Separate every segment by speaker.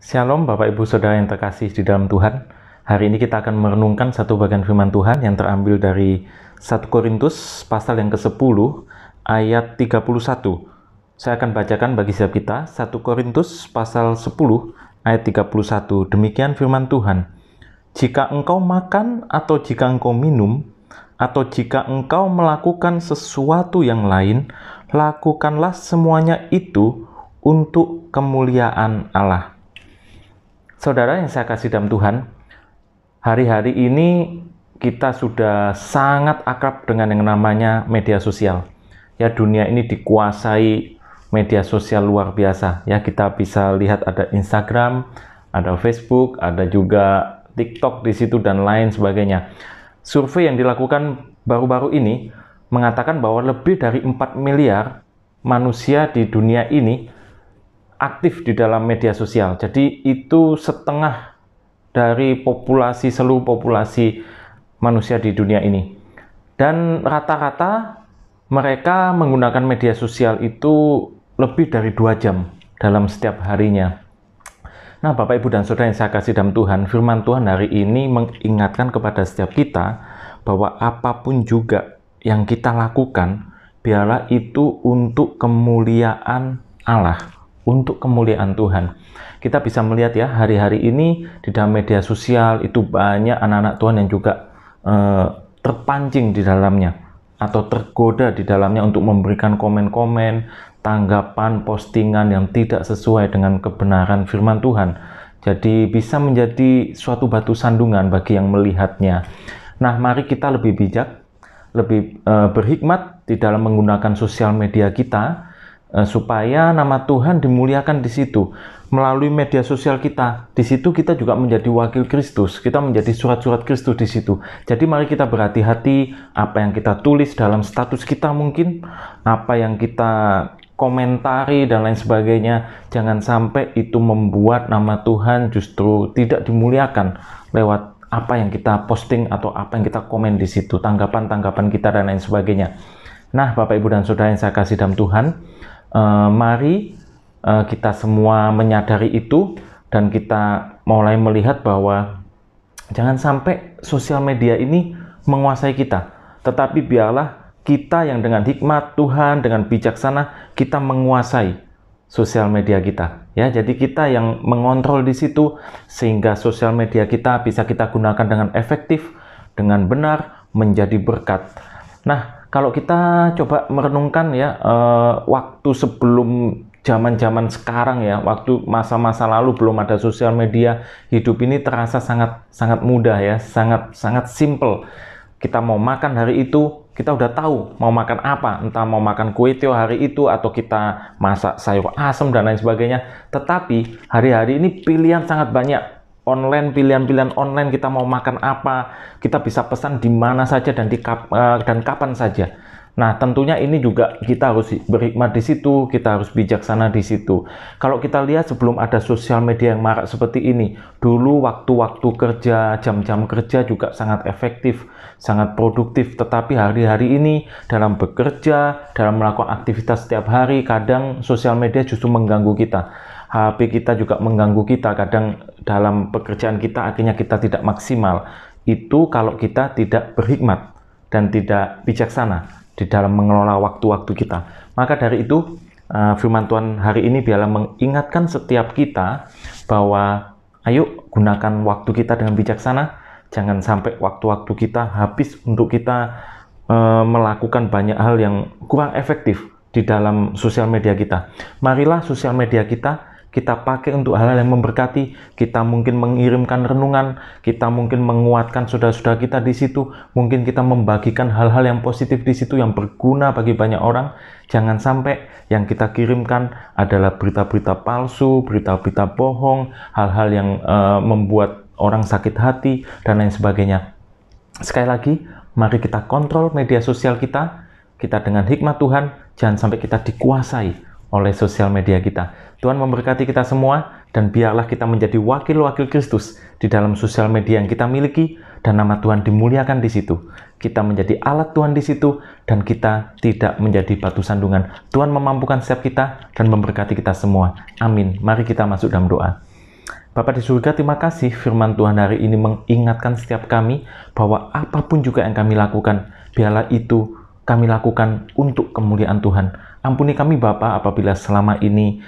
Speaker 1: Shalom Bapak Ibu Saudara yang terkasih di dalam Tuhan. Hari ini kita akan merenungkan satu bagian firman Tuhan yang terambil dari 1 Korintus pasal yang ke-10 ayat 31. Saya akan bacakan bagi setiap kita 1 Korintus pasal 10 ayat 31. Demikian firman Tuhan. Jika engkau makan atau jika engkau minum atau jika engkau melakukan sesuatu yang lain, lakukanlah semuanya itu untuk kemuliaan Allah. Saudara yang saya kasih dalam Tuhan, hari-hari ini kita sudah sangat akrab dengan yang namanya media sosial. Ya, dunia ini dikuasai media sosial luar biasa. Ya, kita bisa lihat ada Instagram, ada Facebook, ada juga TikTok di situ dan lain sebagainya. Survei yang dilakukan baru-baru ini mengatakan bahwa lebih dari 4 miliar manusia di dunia ini aktif di dalam media sosial. Jadi itu setengah dari seluruh populasi manusia di dunia ini. Dan rata-rata mereka menggunakan media sosial itu lebih dari 2 jam dalam setiap harinya. Nah, Bapak, Ibu, dan Saudara yang saya kasih dalam Tuhan, firman Tuhan hari ini mengingatkan kepada setiap kita bahwa apapun juga yang kita lakukan, biarlah itu untuk kemuliaan Allah, untuk kemuliaan Tuhan. Kita bisa melihat ya, hari-hari ini di dalam media sosial itu banyak anak-anak Tuhan yang juga terpancing di dalamnya atau tergoda di dalamnya untuk memberikan komen-komen, tanggapan, postingan yang tidak sesuai dengan kebenaran firman Tuhan. Jadi bisa menjadi suatu batu sandungan bagi yang melihatnya. Nah, mari kita lebih bijak, lebih berhikmat di dalam menggunakan sosial media kita, supaya nama Tuhan dimuliakan di situ. Melalui media sosial kita, di situ kita juga menjadi wakil Kristus, kita menjadi surat-surat Kristus di situ. Jadi mari kita berhati-hati apa yang kita tulis dalam status kita, mungkin apa yang kita komentari dan lain sebagainya. Jangan sampai itu membuat nama Tuhan justru tidak dimuliakan lewat apa yang kita posting atau apa yang kita komen di situ, tanggapan-tanggapan kita dan lain sebagainya. Nah, Bapak, Ibu, dan Saudara yang saya kasih dalam Tuhan, mari kita semua menyadari itu dan kita mulai melihat bahwa jangan sampai sosial media ini menguasai kita, tetapi biarlah kita yang dengan hikmat Tuhan, dengan bijaksana kita menguasai sosial media kita. Ya, jadi kita yang mengontrol di situ sehingga sosial media kita bisa kita gunakan dengan efektif, dengan benar, menjadi berkat. Nah, kalau kita coba merenungkan ya, waktu sebelum zaman-zaman sekarang ya, waktu masa-masa lalu belum ada sosial media, hidup ini terasa sangat mudah ya, sangat simple. Kita mau makan hari itu, kita udah tahu mau makan apa, entah mau makan kue tiaw hari itu atau kita masak sayur asem dan lain sebagainya. Tetapi hari-hari ini pilihan sangat banyak. Online, pilihan-pilihan online, kita mau makan apa, kita bisa pesan di mana saja dan kapan saja. Nah, tentunya ini juga kita harus berhikmat di situ, kita harus bijaksana di situ. Kalau kita lihat sebelum ada sosial media yang marak seperti ini, dulu waktu-waktu kerja, jam-jam kerja juga sangat efektif, sangat produktif. Tetapi hari-hari ini dalam bekerja, dalam melakukan aktivitas setiap hari, kadang sosial media justru mengganggu kita. HP kita juga mengganggu kita, kadang dalam pekerjaan kita akhirnya kita tidak maksimal. Itu kalau kita tidak berhikmat dan tidak bijaksana di dalam mengelola waktu-waktu kita. Maka dari itu, firman Tuhan hari ini biarlah mengingatkan setiap kita bahwa ayo gunakan waktu kita dengan bijaksana. Jangan sampai waktu-waktu kita habis untuk kita melakukan banyak hal yang kurang efektif di dalam sosial media kita. Marilah sosial media kita pakai untuk hal-hal yang memberkati. Kita mungkin mengirimkan renungan, kita mungkin menguatkan saudara-saudara kita di situ, mungkin kita membagikan hal-hal yang positif di situ yang berguna bagi banyak orang. Jangan sampai yang kita kirimkan adalah berita-berita palsu, berita-berita bohong, hal-hal yang membuat orang sakit hati dan lain sebagainya. Sekali lagi, mari kita kontrol media sosial kita dengan hikmat Tuhan, jangan sampai kita dikuasai oleh sosial media kita. Tuhan memberkati kita semua, dan biarlah kita menjadi wakil-wakil Kristus di dalam sosial media yang kita miliki, dan nama Tuhan dimuliakan di situ. Kita menjadi alat Tuhan di situ, dan kita tidak menjadi batu sandungan. Tuhan memampukan setiap kita dan memberkati kita semua. Amin. Mari kita masuk dalam doa. Bapa di surga, terima kasih firman Tuhan hari ini mengingatkan setiap kami bahwa apapun juga yang kami lakukan, biarlah itu kami lakukan untuk kemuliaan Tuhan. Ampuni kami Bapa apabila selama ini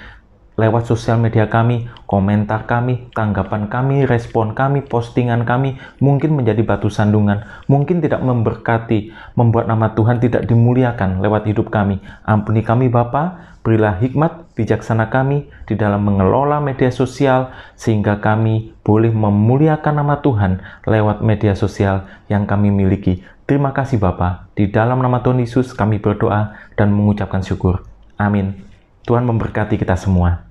Speaker 1: lewat sosial media kami, komentar kami, tanggapan kami, respon kami, postingan kami mungkin menjadi batu sandungan, mungkin tidak memberkati, membuat nama Tuhan tidak dimuliakan lewat hidup kami. Ampuni kami Bapa, berilah hikmat bijaksana kami di dalam mengelola media sosial sehingga kami boleh memuliakan nama Tuhan lewat media sosial yang kami miliki. Terima kasih Bapa. Di dalam nama Tuhan Yesus kami berdoa dan mengucapkan syukur. Amin. Tuhan memberkati kita semua.